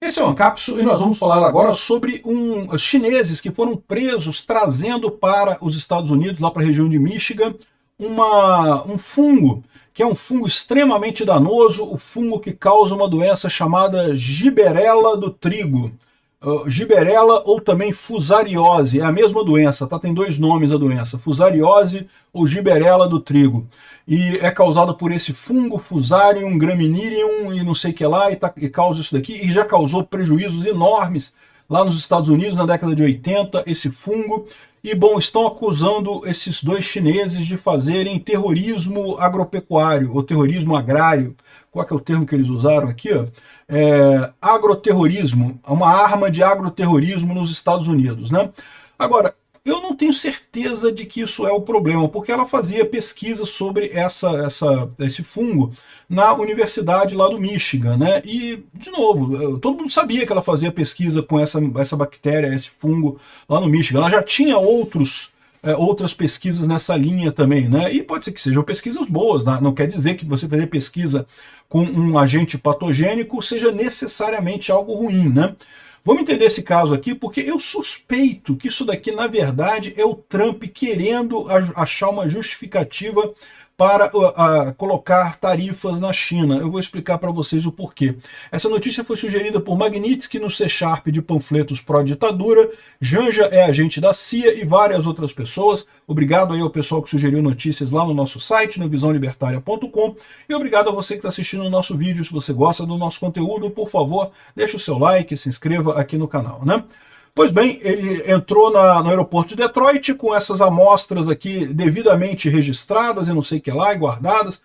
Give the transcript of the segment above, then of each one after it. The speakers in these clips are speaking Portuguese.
Esse é o Ancapsu e nós vamos falar agora sobre os chineses que foram presos trazendo para os Estados Unidos, lá para a região de Michigan, um fungo, que é um fungo extremamente danoso, o fungo que causa uma doença chamada giberela do trigo. Giberela ou também fusariose, é a mesma doença, tá? Tem dois nomes a doença, fusariose ou giberela do trigo. E é causada por esse fungo, Fusarium graminearum e não sei o que lá, e causa isso daqui, e já causou prejuízos enormes lá nos Estados Unidos na década de 80, esse fungo. E, bom, estão acusando esses dois chineses de fazerem terrorismo agropecuário, ou terrorismo agrário. Qual é o termo que eles usaram aqui? Agroterrorismo, uma arma de agroterrorismo nos Estados Unidos, né? Agora, eu não tenho certeza de que isso é o problema, porque ela fazia pesquisa sobre esse fungo na universidade lá do Michigan, né? E, de novo, todo mundo sabia que ela fazia pesquisa com essa bactéria, esse fungo lá no Michigan. Ela já tinha outras pesquisas nessa linha também, né? E pode ser que sejam pesquisas boas, né? Não quer dizer que você fazer pesquisa com um agente patogênico seja necessariamente algo ruim, né? Vamos entender esse caso aqui, porque eu suspeito que isso daqui, na verdade, é o Trump querendo achar uma justificativa para colocar tarifas na China. Eu vou explicar para vocês o porquê. Essa notícia foi sugerida por Magnitsky no C# de panfletos pró-ditadura, Janja é agente da CIA e várias outras pessoas. Obrigado aí ao pessoal que sugeriu notícias lá no nosso site, no visãolibertaria.com, e obrigado a você que está assistindo o nosso vídeo. Se você gosta do nosso conteúdo, por favor, deixe o seu like, se inscreva aqui no canal, né? Pois bem, ele entrou no aeroporto de Detroit com essas amostras aqui devidamente registradas e não sei o que lá, e guardadas,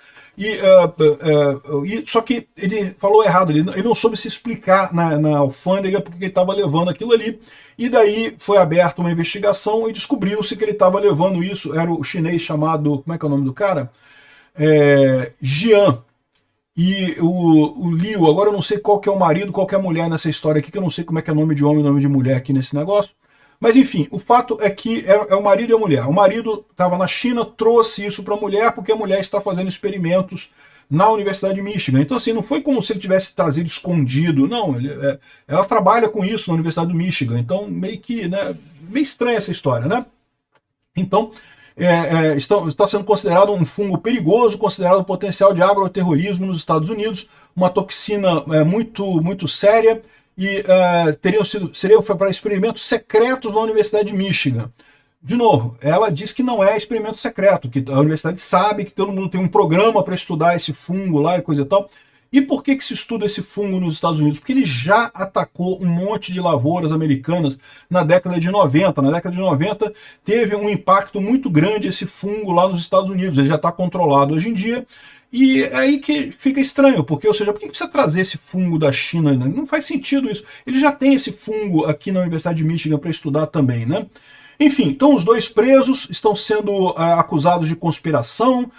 só que ele falou errado, ele não soube se explicar na alfândega porque ele estava levando aquilo ali, e daí foi aberta uma investigação e descobriu-se que ele estava levando isso, era o chinês chamado, como é que é o nome do cara? Jian. E o Liu, agora eu não sei qual que é o marido, qual que é a mulher nessa história aqui, que eu não sei como é que é nome de homem e nome de mulher aqui nesse negócio. Mas enfim, o fato é que é o marido e a mulher. O marido estava na China, trouxe isso para a mulher, porque a mulher está fazendo experimentos na Universidade de Michigan. Então assim, não foi como se ele tivesse trazido escondido, não. Ela trabalha com isso na Universidade do Michigan. Então meio que, né, meio estranha essa história, né? Então, está sendo considerado um fungo perigoso, considerado potencial de agroterrorismo nos Estados Unidos, uma toxina muito séria, e seria para experimentos secretos na Universidade de Michigan. De novo, ela diz que não é experimento secreto, que a universidade sabe que todo mundo tem um programa para estudar esse fungo lá e coisa e tal. E por que se estuda esse fungo nos Estados Unidos? Porque ele já atacou um monte de lavouras americanas na década de 90. Na década de 90 teve um impacto muito grande esse fungo lá nos Estados Unidos. Ele já está controlado hoje em dia. E é aí que fica estranho, porque, ou seja, por que precisa trazer esse fungo da China? Não faz sentido isso. Ele já tem esse fungo aqui na Universidade de Michigan para estudar também, né? Enfim, então os dois presos estão sendo acusados de conspiração,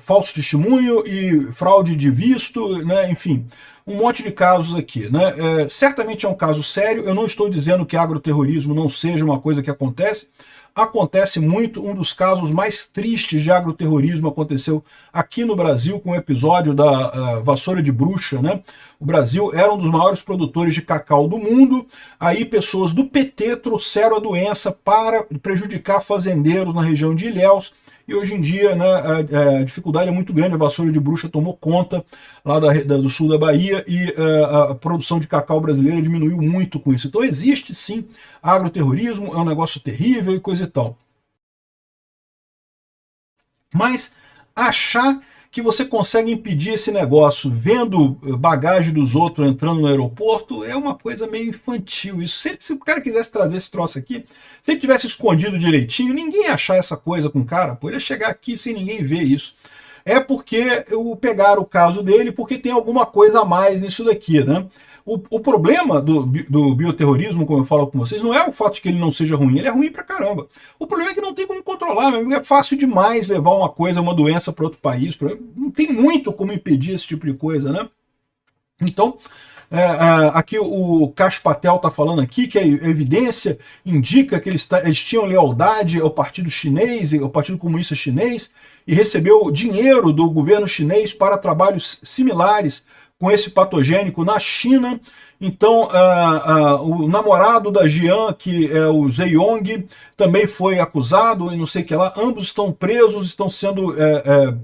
falso testemunho e fraude de visto, né? Enfim, um monte de casos aqui, né? Certamente é um caso sério, eu não estou dizendo que agroterrorismo não seja uma coisa que acontece muito. Um dos casos mais tristes de agroterrorismo aconteceu aqui no Brasil com o episódio da vassoura de bruxa, né? O Brasil era um dos maiores produtores de cacau do mundo, aí pessoas do PT trouxeram a doença para prejudicar fazendeiros na região de Ilhéus, e hoje em dia, né, a dificuldade é muito grande, a vassoura de bruxa tomou conta lá do sul da Bahia, e a produção de cacau brasileira diminuiu muito com isso. Então existe sim agroterrorismo, é um negócio terrível e coisa e tal. Mas achar que você consegue impedir esse negócio vendo bagagem dos outros entrando no aeroporto é uma coisa meio infantil. Isso, se o cara quisesse trazer esse troço aqui, se ele tivesse escondido direitinho, ninguém ia achar essa coisa com o cara, pô, ele ia chegar aqui sem ninguém ver isso. É porque pegaram o caso dele porque tem alguma coisa a mais nisso daqui, né? O problema do bioterrorismo, como eu falo com vocês, não é o fato de que ele não seja ruim, ele é ruim pra caramba. O problema é que não tem como controlar, é fácil demais levar uma coisa, uma doença para outro país, não tem muito como impedir esse tipo de coisa, né? Então, aqui o Kash Patel está falando aqui que a evidência indica que eles tinham lealdade ao Partido Chinês, ao Partido Comunista Chinês, e recebeu dinheiro do governo chinês para trabalhos similares com esse patogênico na China. Então, o namorado da Jian, que é o Zheong, também foi acusado e não sei o que lá. Ambos estão presos, estão sendo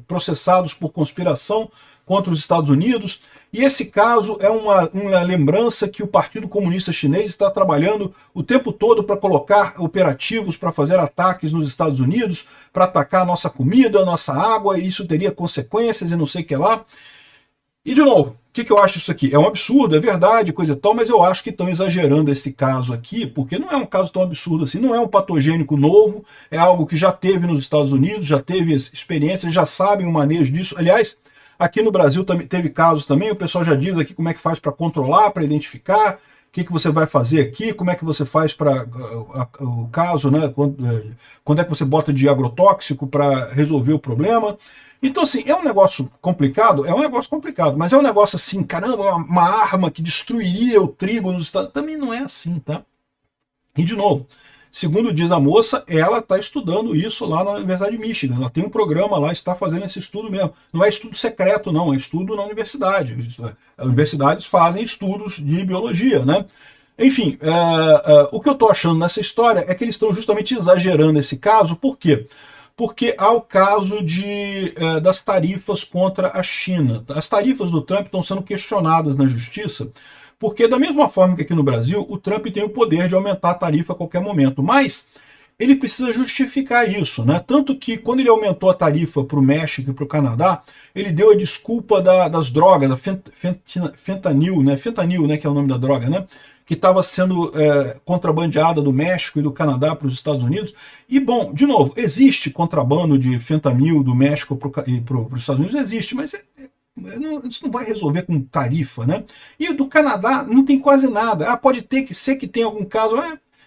processados por conspiração contra os Estados Unidos. E esse caso é uma lembrança que o Partido Comunista Chinês está trabalhando o tempo todo para colocar operativos para fazer ataques nos Estados Unidos, para atacar a nossa comida, a nossa água, e isso teria consequências e não sei o que lá. E, de novo, o que eu acho isso aqui? É um absurdo, é verdade, coisa e tal, mas eu acho que estão exagerando esse caso aqui, porque não é um caso tão absurdo assim, não é um patogênico novo, é algo que já teve nos Estados Unidos, já teve experiência, já sabem o manejo disso. Aliás, aqui no Brasil também teve casos também, o pessoal já diz aqui como é que faz para controlar, para identificar, o que você vai fazer aqui, como é que você faz para o caso, né? Quando é que você bota de agrotóxico para resolver o problema. Então, assim, é um negócio complicado? É um negócio complicado, mas é um negócio assim, caramba, uma arma que destruiria o trigo nos Estados Unidos. Também não é assim, tá? E, de novo, segundo diz a moça, ela está estudando isso lá na Universidade de Michigan. Ela tem um programa lá, está fazendo esse estudo mesmo. Não é estudo secreto, não, é estudo na universidade. As universidades fazem estudos de biologia, né? Enfim, o que eu estou achando nessa história é que eles estão justamente exagerando esse caso. Por quê? Porque há o caso das tarifas contra a China. As tarifas do Trump estão sendo questionadas na justiça, porque da mesma forma que aqui no Brasil, o Trump tem o poder de aumentar a tarifa a qualquer momento, mas ele precisa justificar isso, né? Tanto que quando ele aumentou a tarifa para o México e para o Canadá, ele deu a desculpa das drogas, da fentanil, né? Fentanil, né, que é o nome da droga, né? Que estava sendo contrabandeada do México e do Canadá para os Estados Unidos. E, bom, de novo, existe contrabando de fentanil do México para os Estados Unidos? Existe, mas isso não vai resolver com tarifa, né? E do Canadá não tem quase nada. Pode ser que tenha algum caso.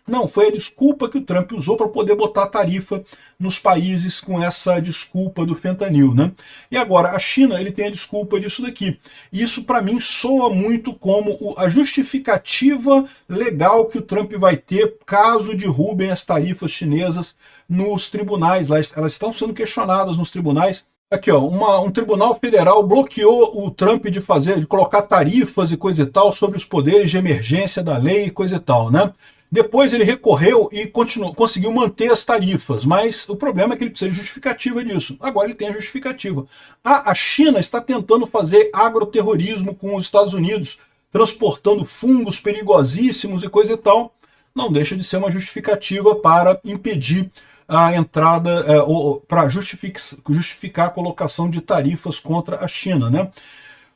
Não, foi a desculpa que o Trump usou para poder botar tarifa nos países com essa desculpa do fentanil, né? E agora, a China, ele tem a desculpa disso daqui. Isso, para mim, soa muito como a justificativa legal que o Trump vai ter caso derrubem as tarifas chinesas nos tribunais. Elas estão sendo questionadas nos tribunais. Aqui, ó, um tribunal federal bloqueou o Trump de colocar tarifas e coisa e tal sobre os poderes de emergência da lei e coisa e tal, né? Depois ele recorreu e conseguiu manter as tarifas, mas o problema é que ele precisa de justificativa disso. Agora ele tem a justificativa. A China está tentando fazer agroterrorismo com os Estados Unidos, transportando fungos perigosíssimos e coisa e tal. Não deixa de ser uma justificativa para impedir a entrada, ou para justificar a colocação de tarifas contra a China, né?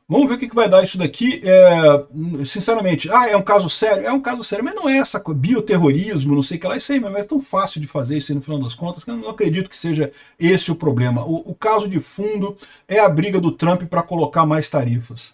Vamos ver o que vai dar isso daqui. Sinceramente, é um caso sério? É um caso sério, mas não é essa bioterrorismo, não sei o que lá. Isso aí mesmo, é tão fácil de fazer isso aí no final das contas, que eu não acredito que seja esse o problema. O caso de fundo é a briga do Trump para colocar mais tarifas.